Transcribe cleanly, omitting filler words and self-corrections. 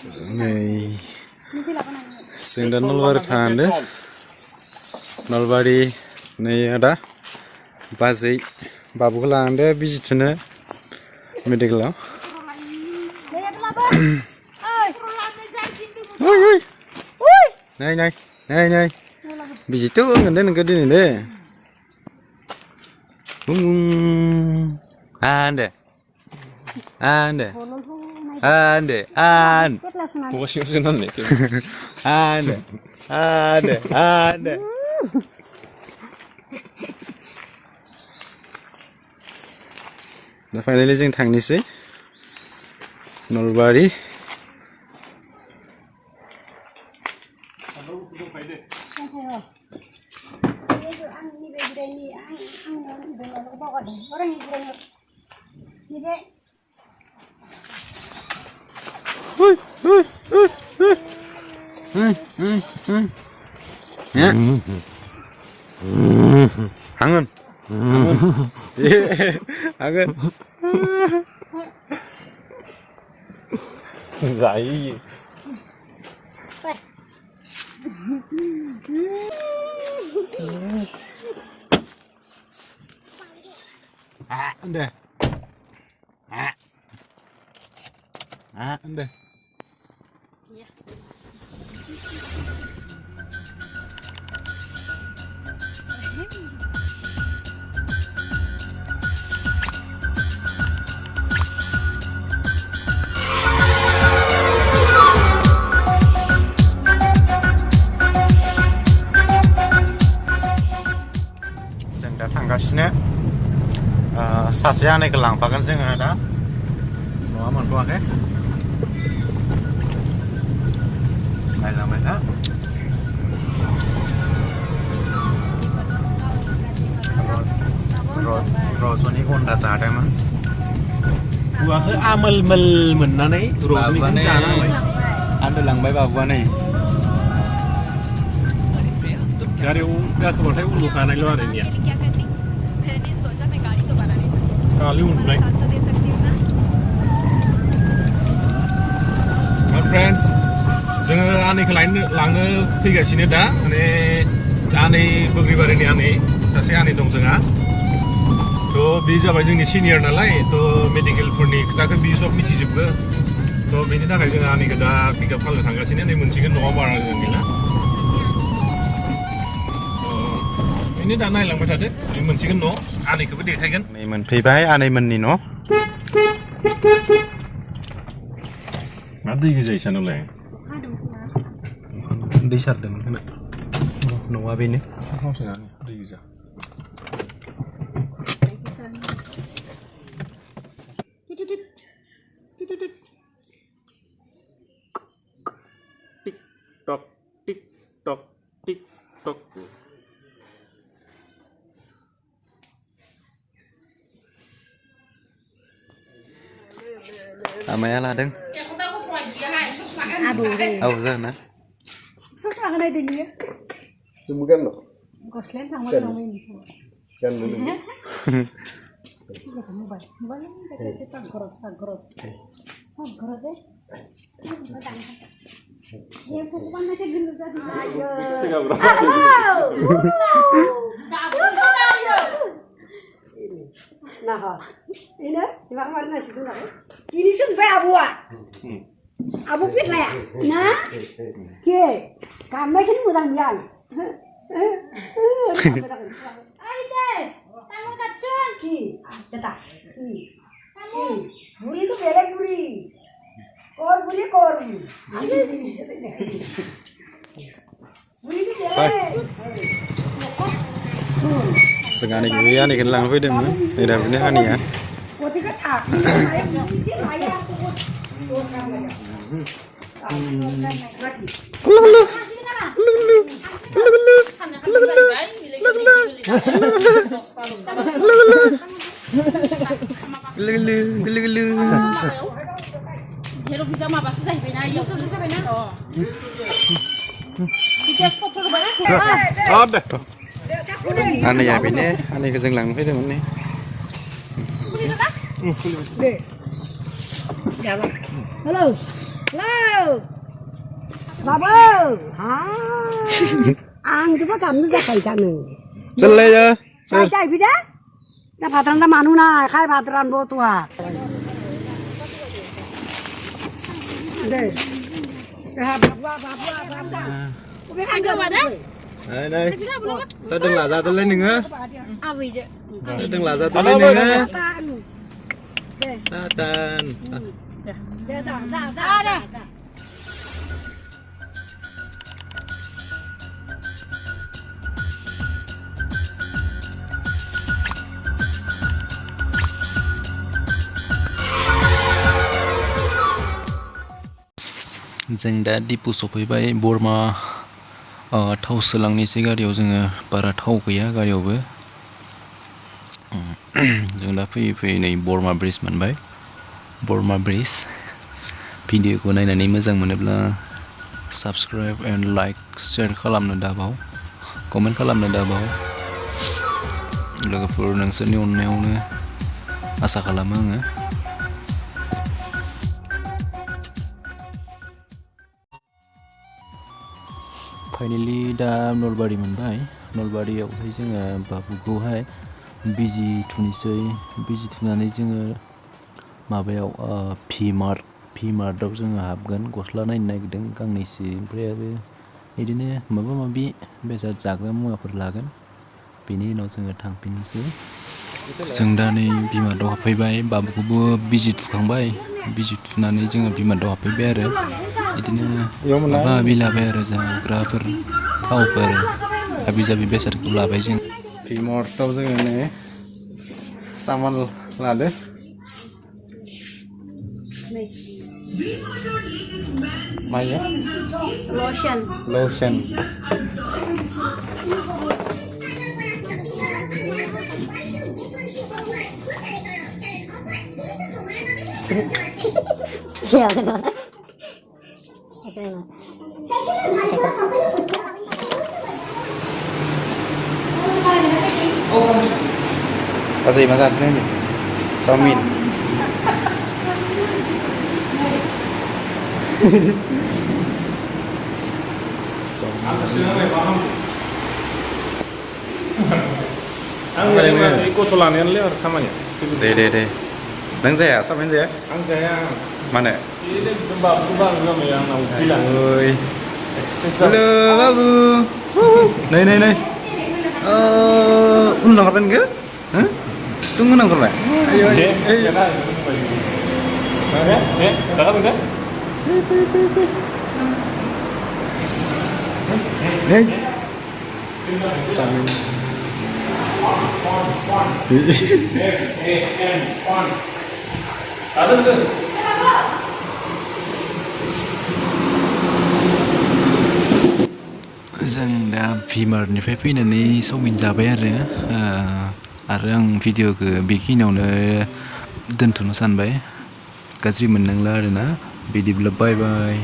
Nih, senda nolbari thande, nolbari nih ada, bazi, babu kelande biji thune, medical. Nai, biji tu ngenden ngeden deh. Ande. Bosnya nih. Ande. Nah, finally जों थांनोसै Nalbari Ya. Hangun. Hangun. Dai. Udah. Udah. Iya. जों दा थांगासिनो सासे आनैखौ लांफागोन जोङो दा न'आ मोनथ'वाखै नायलांबाय दा रज'नि गन्दा जादोंमोन बुआखौ आमोल मोननानै रज'निखौ जानांबाय आन्दोलांबाय बाबुआ नै गारियाव गाखोबाथाय उन्दुखानायल' आरो निया खालि उन्दुनाय फ्रेन्ड्स जोङो आनैखौ लांनो फैगासिनो दा माने आनै बोग्रिबारिनि आनै सासे आनै दं जोंहा थ' बे जाबाय जोंनि सिनियर नालाय थ' मेडिकेलफोरनि खोथाखौ बे सब मिथिजोबो थ' बेनि थाखाय जोङो आनैखौ दा पिकआप खालामनो थांगासिनो नै मोनसिगोन न'आव बारा जों गैला बेनि दा नायलांबाय थादो मोनसिगोन न' आनैखौबो देखायगोन नै मोनफैबाय आनैमोननि न' मा दै गोजा इसानावलाय दै सारदोंमोन न'आ बेनो दै गोजा टिक टक आमाया लादों औ जाना ससमा होनाय दिनि जोंबो गाननो गस्लायानो थांबाय थांबाय गाननो लुबैयो मबाइल एसे पाकघराव दे ये भगवान से गिन जाती है nah ini mak warna situ lah ini sumpah abu fit lah ya nah ke kamu kan mudah lian Aises kamu kacung ki cetak kamu buri itu bela buri kor buri buri itu bela Sengaja gue ya nih kelang video mana? Ini dah bener kan ya? Aneh ya ini, aneh kesengglang itu mana? Halo, Lo. Babu. Ha. Ang tu apa kamu dah kaya kamu? Selai ya. Kaya kaya bida? Dah patran dah manu na, kaya patran bo tua. Đây. Babu. Cái gì vậy đấy? Đây đây. Sao đừng lả ra tôi lên đừng á. À vì vậy. Đừng lả ra tôi lên đừng á. Đây. Ta tan. Đây ra đây. जों दा दिपु सफैबाय बरमा थाव सोलांनोसै गारियाव जोङो बारा थाव गैया गारियावबो जों दा फैयै फैयै नै बरमा ब्रिज मोनबाय बरमा ब्रिज भिडिअखौ नायनानै मोजां मोनोब्ला साबस्क्राइब एन्ड लाइक शेयार खालामनो दाबाव कमेन्ट खालामनो दाबाव लोगोफोर नोंसोरनि अननायावनो आसा खालामो आङो फाइनालि दा नलबारि मोनबाय नलबारियावहाय जोङो बाबुखौहाय बिजि थुनोसै बिजि थुनानै जोङो माबायाव भि मार्टआव जोङो हाबगोन गस्ला नायनो नागिरदों गांनैसो ओमफ्राय आरो बिदिनो माबा माबि बेसाद जाग्रा मुवाफोर लागोन बेनि उनाव जोङो थांफिननोसै जों दा नै बिमादाव हाबफैबाय बाबुखौबो बिजि थुखांबाय बिजि थुनानै जोङो बिमादाव हाबफैबाय आरो बिदिनो माबा माबि लाबाय आरो जाग्राफोर थावफोर हाबि जाबि बेसादखौ लाबाय जों भि मार्टआव जोङो नै सामान लादो माया lotion Có gì mà ra thế nhỉ? Sao mìn? Deh. Nang saya, siapa yang saya? Ang saya. Mana? Ini kubang yang mau bilang. Oi. Halo, babu. Nih. Undang kan ke? Hah? Tunggu nang kerja. Ayo. Dah sudah? Hey. Samin. Ada tu. जों दा भिमार्टनिफ्राय फैनानै chowmein जाबाय आरो आं भिडिअखौ बेखिनियावनो दोनथ'नो सानबाय गाज्रि मोननांला आरोना बिदिब्ला बाय बाय